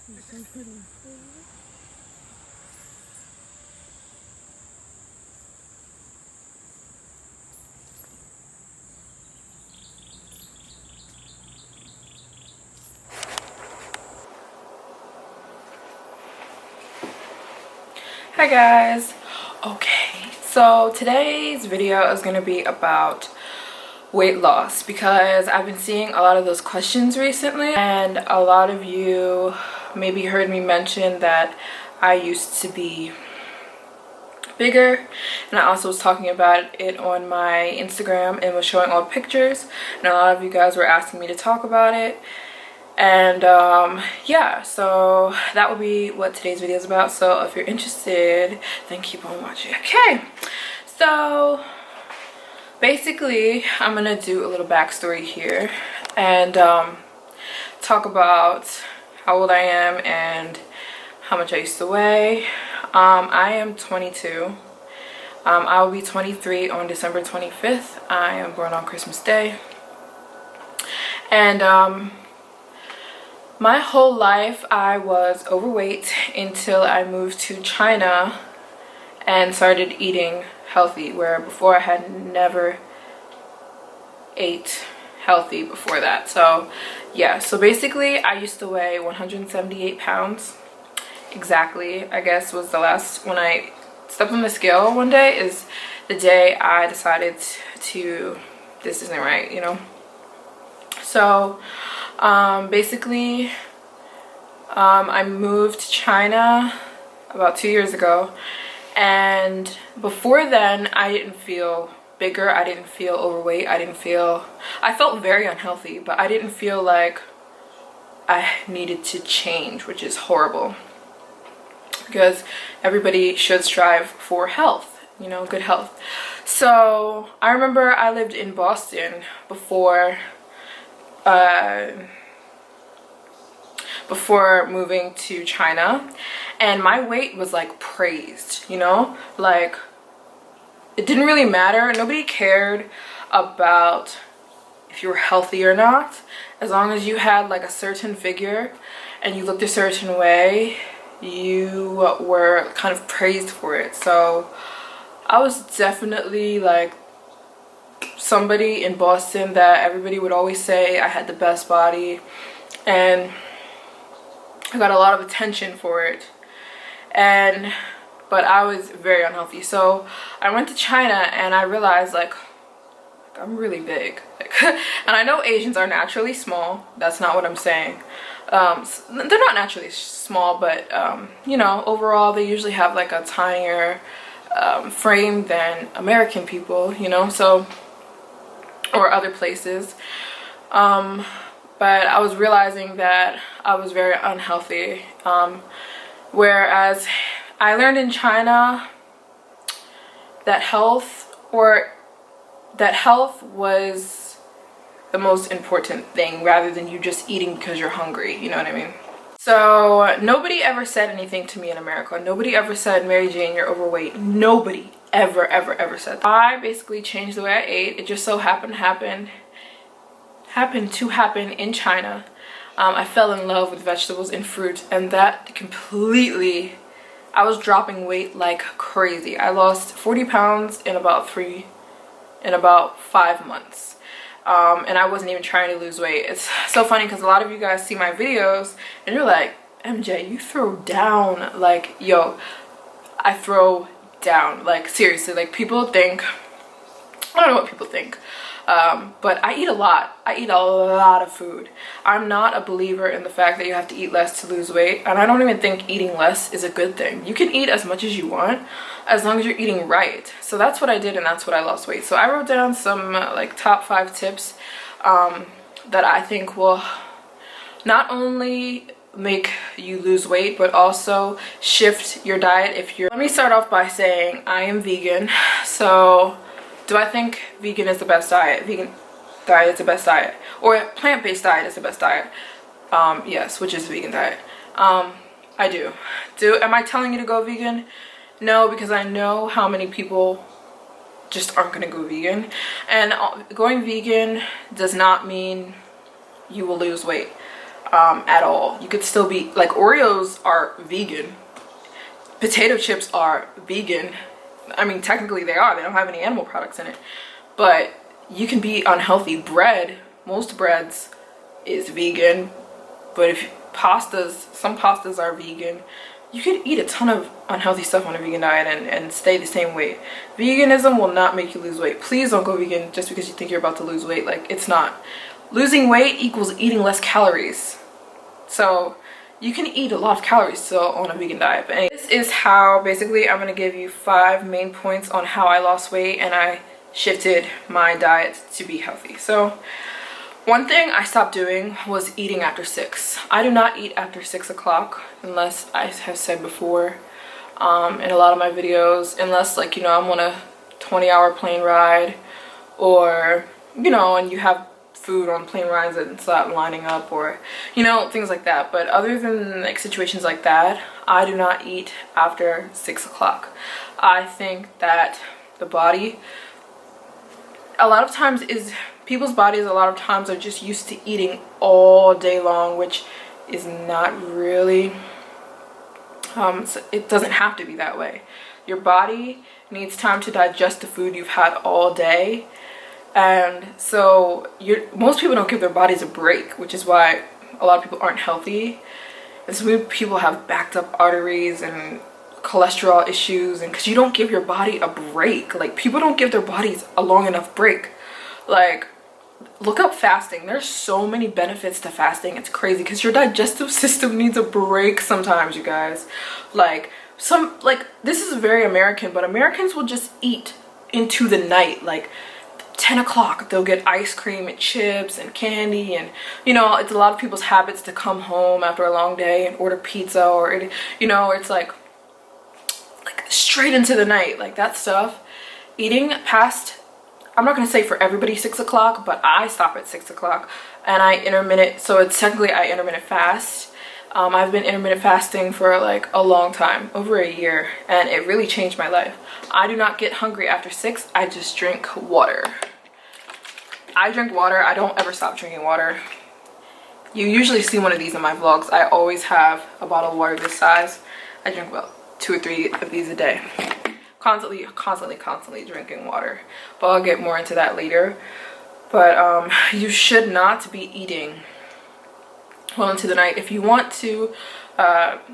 It's so pretty. Hi guys. Okay, so today's video is going to be about weight loss because I've been seeing a lot of those questions recently, and a lot of you maybe heard me mention that I used to be bigger, and I also was talking about it on my Instagram and was showing all the pictures, and a lot of you guys were asking me to talk about it. And yeah, so that will be what today's video is about. So if you're interested, then keep on watching. Okay, so basically I'm gonna do a little backstory here and talk about how old I am and how much I used to weigh. I am 22. I will be 23 on December 25th. I am born on Christmas Day. And my whole life I was overweight until I moved to China and started eating healthy, where before I had never ate healthy before that. So yeah, so basically I used to weigh 178 pounds exactly. I guess was the last, when I stepped on the scale one day, is the day I decided to, this isn't right, you know. So basically I moved to China about 2 years ago, and before then I didn't feel bigger, I didn't feel overweight, I felt very unhealthy, but I didn't feel like I needed to change, which is horrible because everybody should strive for health, you know, good health. So I remember I lived in Boston before moving to China, and my weight was like praised, you know, like it didn't really matter. Nobody cared about if you were healthy or not, as long as you had like a certain figure and you looked a certain way, you were kind of praised for it. So I was definitely like somebody in Boston that everybody would always say I had the best body, and I got a lot of attention for it, but I was very unhealthy. So I went to China and I realized like I'm really big, and I know Asians are naturally small, that's not what I'm saying. They're not naturally small, but you know, overall they usually have like a tinier frame than American people, you know, so, or other places. But I was realizing that I was very unhealthy, whereas I learned in China that health was the most important thing, rather than you just eating because you're hungry, you know what I mean? So nobody ever said anything to me in America. Nobody ever said, Mary Jane, you're overweight. Nobody ever said that. I basically changed the way I ate. It just so happened to happen in China. I fell in love with vegetables and fruit, and that completely, I was dropping weight like crazy. I lost 40 pounds in about 5 months. And I wasn't even trying to lose weight. It's so funny because a lot of you guys see my videos and you're like, MJ, you throw down. Like, yo, I throw down. Like, seriously, like people think, I don't know what people think, but I eat a lot. I eat a lot of food. I'm not a believer in the fact that you have to eat less to lose weight, and I don't even think eating less is a good thing. You can eat as much as you want as long as you're eating right. So that's what I did, and that's what I lost weight. So I wrote down some like top 5 tips that I think will not only make you lose weight but also shift your diet. If you're, let me start off by saying I am vegan. So do I think vegan is the best diet? Vegan diet is the best diet, or plant-based diet is the best diet? Yes, which is vegan diet. I do. Am I telling you to go vegan? No, because I know how many people just aren't gonna go vegan, and going vegan does not mean you will lose weight. at all. You could still be like, Oreos are vegan, potato chips are vegan. I mean, technically they are, they don't have any animal products in it, but you can be unhealthy. Bread, most breads is vegan, but if pastas, some pastas are vegan. You could eat a ton of unhealthy stuff on a vegan diet and stay the same weight. Veganism will not make you lose weight. Please don't go vegan just because you think you're about to lose weight. Like, it's not. Losing weight equals eating less calories. So you can eat a lot of calories still on a vegan diet. But anyway, this is how, basically, I'm going to give you 5 main points on how I lost weight and I shifted my diet to be healthy. So one thing I stopped doing was eating after 6. I do not eat after 6 o'clock unless, I have said before in a lot of my videos, unless, like, you know, I'm on a 20-hour plane ride, or, you know, and you have food on plane rides and it's not lining up, or, you know, things like that. But other than like situations like that, I do not eat after 6 o'clock. I think that the body, a lot of times, people's bodies a lot of times are just used to eating all day long, which is not really, so it doesn't have to be that way. Your body needs time to digest the food you've had all day. And so most people don't give their bodies a break, which is why a lot of people aren't healthy. And so many people have backed up arteries and cholesterol issues, and because you don't give your body a break. Like, people don't give their bodies a long enough break. Like, look up fasting. There's so many benefits to fasting. It's crazy because your digestive system needs a break sometimes, you guys. Like, this is very American, but Americans will just eat into the night. Like 10 o'clock, they'll get ice cream and chips and candy, and, you know, it's a lot of people's habits to come home after a long day and order pizza, or, you know, it's like straight into the night, like that stuff. Eating past, I'm not going to say for everybody 6 o'clock, but I stop at 6 o'clock and I intermittent, so it's technically I intermittent fast. I've been intermittent fasting for like a long time, over a year, and it really changed my life. I do not get hungry after 6. I just drink water. I drink water. I don't ever stop drinking water. You usually see one of these in my vlogs. I always have a bottle of water this size. I drink about 2 or 3 of these a day. Constantly drinking water. But I'll get more into that later. But you should not be eating well into the night if you want to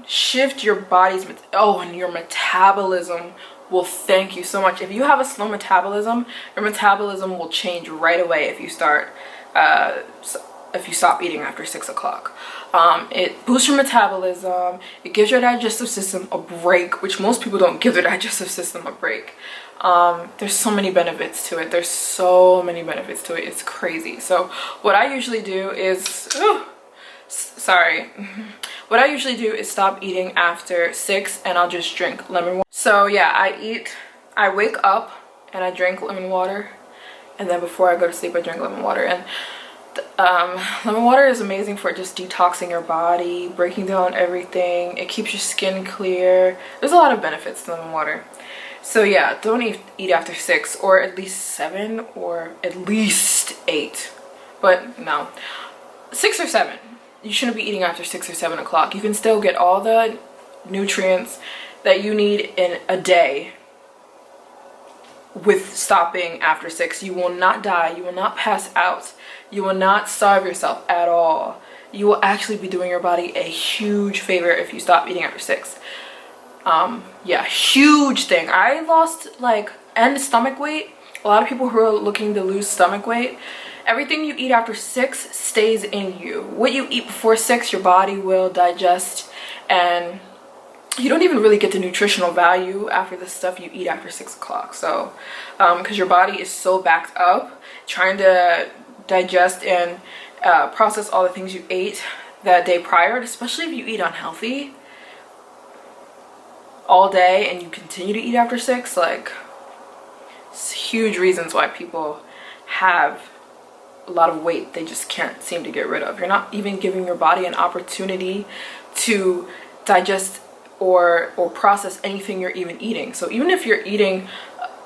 shift your body's and your metabolism will thank you so much. If you have a slow metabolism, your metabolism will change right away if you start if you stop eating after 6 o'clock. It boosts your metabolism. It gives your digestive system a break, which most people don't give their digestive system a break. There's so many benefits to it. It's crazy. So what I usually do is what I usually do is stop eating after 6 and I'll just drink lemon water. So yeah, I wake up and I drink lemon water, and then before I go to sleep I drink lemon water. And lemon water is amazing for just detoxing your body, breaking down everything. It keeps your skin clear. There's a lot of benefits to lemon water. So yeah, don't eat after 6, or at least 7, or at least 8. But no, 6 or 7. You shouldn't be eating after 6 or 7 o'clock. You can still get all the nutrients that you need in a day with stopping after 6. You will not die. You will not pass out. You will not starve yourself at all. You will actually be doing your body a huge favor if you stop eating after 6. Yeah, huge thing. I lost and stomach weight. A lot of people who are looking to lose stomach weight, everything you eat after 6 stays in you. What you eat before 6, your body will digest, and you don't even really get the nutritional value after the stuff you eat after 6 o'clock. So because your body is so backed up trying to digest and process all the things you ate that day prior, especially if you eat unhealthy all day and you continue to eat after 6, it's huge reasons why people have a lot of weight they just can't seem to get rid of. You're not even giving your body an opportunity to digest or process anything you're even eating. So even if you're eating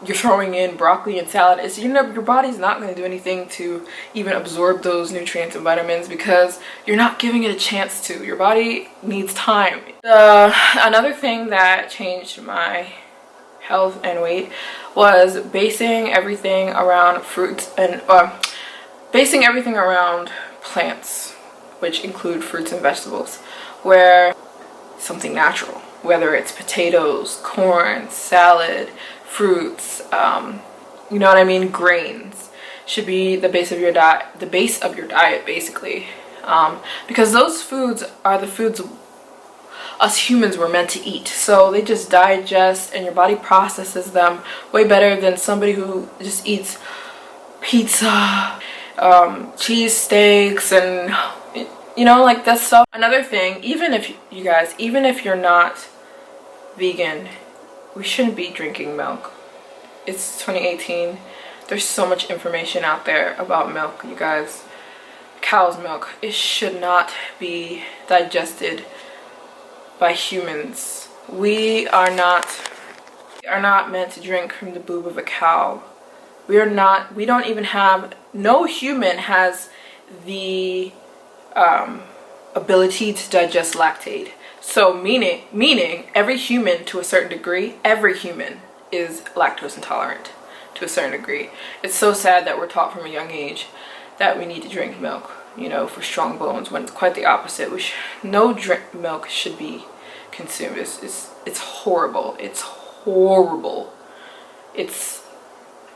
you're throwing in broccoli and salad, it's, you know, your body's not going to do anything to even absorb those nutrients and vitamins because you're not giving it a chance to. Your body needs time. Another thing that changed my health and weight was basing everything around fruits and basing everything around plants, which include fruits and vegetables, where something natural, whether it's potatoes, corn, salad, fruits, you know what I mean, grains, should be the base of your diet, basically, because those foods are the foods us humans were meant to eat. So they just digest and your body processes them way better than somebody who just eats pizza, cheese steaks, and you know, like that stuff. Another thing, even if you're not vegan, we shouldn't be drinking milk. It's 2018. There's so much information out there about milk, you guys. Cow's milk, it should not be digested by humans. We are not meant to drink from the boob of a cow. We don't even have, no human has the ability to digest lactate. So meaning every human, to a certain degree, every human is lactose intolerant to a certain degree. It's so sad that we're taught from a young age that we need to drink milk, you know, for strong bones, when it's quite the opposite. No milk should be consumed. It's horrible. It's horrible. It's,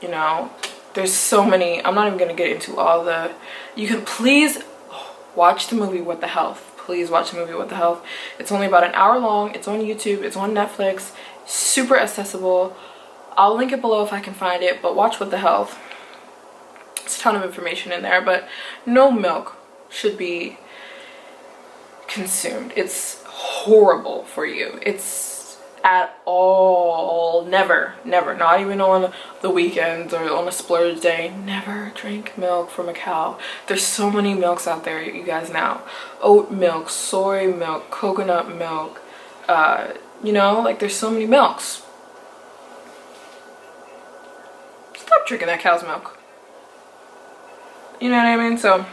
you know, there's so many. I'm not even gonna get into all the. You can please watch the movie What the Health. Please watch the movie What the Health. It's only about an hour long. It's on YouTube. It's on Netflix. Super accessible. I'll link it below if I can find it, but watch What the Health. It's a ton of information in there, but no milk should be consumed. It's horrible for you. It's at all, never, not even on the weekends or on a splurge day, never drink milk from a cow. There's so many milks out there, you guys, now. Oat milk, soy milk, coconut milk, you know, like there's so many milks. Stop drinking that cow's milk. You know what I mean? So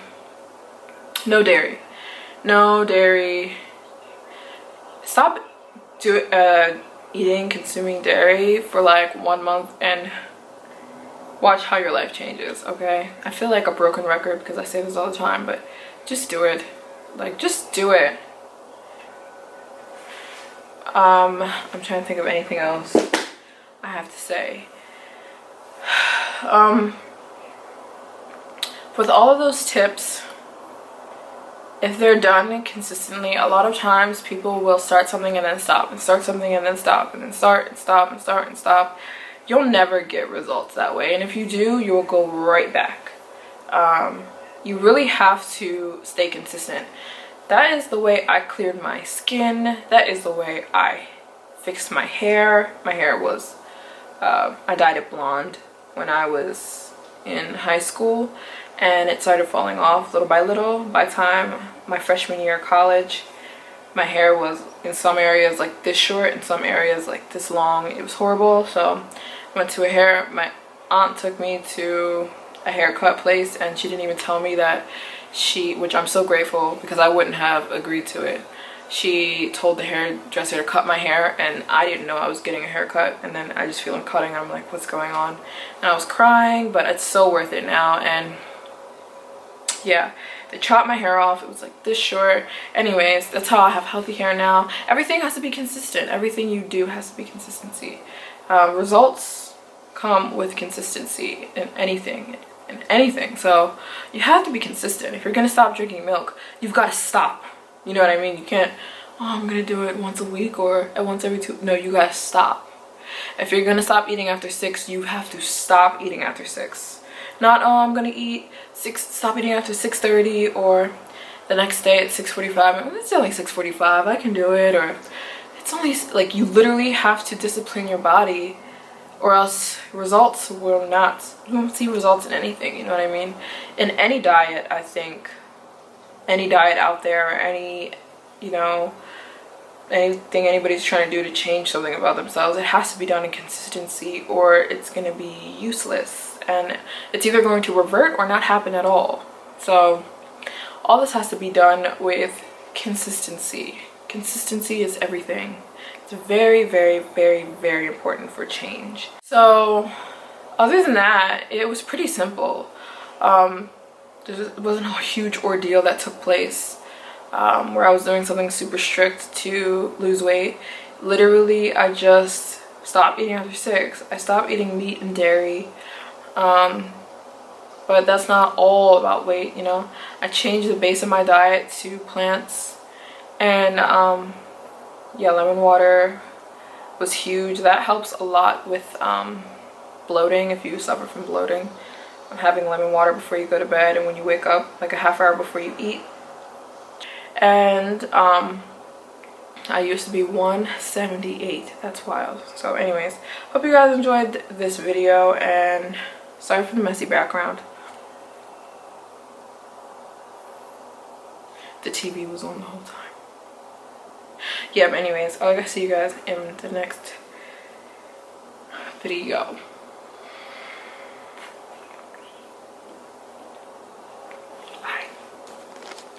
no dairy. Stop consuming dairy for like 1 month and watch how your life changes. Okay, I feel like a broken record because I say this all the time, but just do it. Like, just do it. I'm trying to think of anything else I have to say. With all of those tips, if they're done consistently, a lot of times people will start something and then stop, and start something and then stop, and then start and stop and start and stop. You'll never get results that way, and if you do, you will go right back. You really have to stay consistent. That is the way I cleared my skin. That is the way I fixed my hair. My hair was, I dyed it blonde when I was in high school, and it started falling off little by little. By the time my freshman year of college, my hair was in some areas like this short, in some areas like this long. It was horrible. So I went to my aunt took me to a haircut place, and she didn't even tell me that which I'm so grateful, because I wouldn't have agreed to it. She told the hairdresser to cut my hair, and I didn't know I was getting a haircut, and then I just feel him cutting, and I'm like, what's going on? And I was crying, but it's so worth it now. And yeah, they chopped my hair off. It was like this short. Anyways, that's how I have healthy hair now. Everything has to be consistent. Everything you do has to be consistency. Results come with consistency in anything. So you have to be consistent. If you're gonna stop drinking milk, you've got to stop. You know what I mean? You can't, oh, I'm gonna do it once a week or once every 2. No, you gotta stop. If you're gonna stop eating after 6, you have to stop eating after 6. Not, oh, I'm gonna stop eating after 6:30 or the next day at 6:45. It's only 6:45, I can do it. Or it's only, like, you literally have to discipline your body, or else results will not, you won't see results in anything, you know what I mean? In any diet, I think, any diet out there, or any, you know, anything anybody's trying to do to change something about themselves, it has to be done in consistency or it's going to be useless, and it's either going to revert or not happen at all. So all this has to be done with consistency. Consistency is everything. It's very, very, very, very important for change. So other than that, it was pretty simple. There wasn't a huge ordeal that took place where I was doing something super strict to lose weight. Literally, I just stopped eating after 6. I stopped eating meat and dairy. But that's not all about weight, you know. I changed the base of my diet to plants, and yeah, lemon water was huge. That helps a lot with bloating. If you suffer from bloating, having lemon water before you go to bed and when you wake up, like a half hour before you eat. And I used to be 178. That's wild. So anyways, hope you guys enjoyed this video, and sorry for the messy background. The TV was on the whole time. Yeah, but anyways, I'll see you guys in the next video.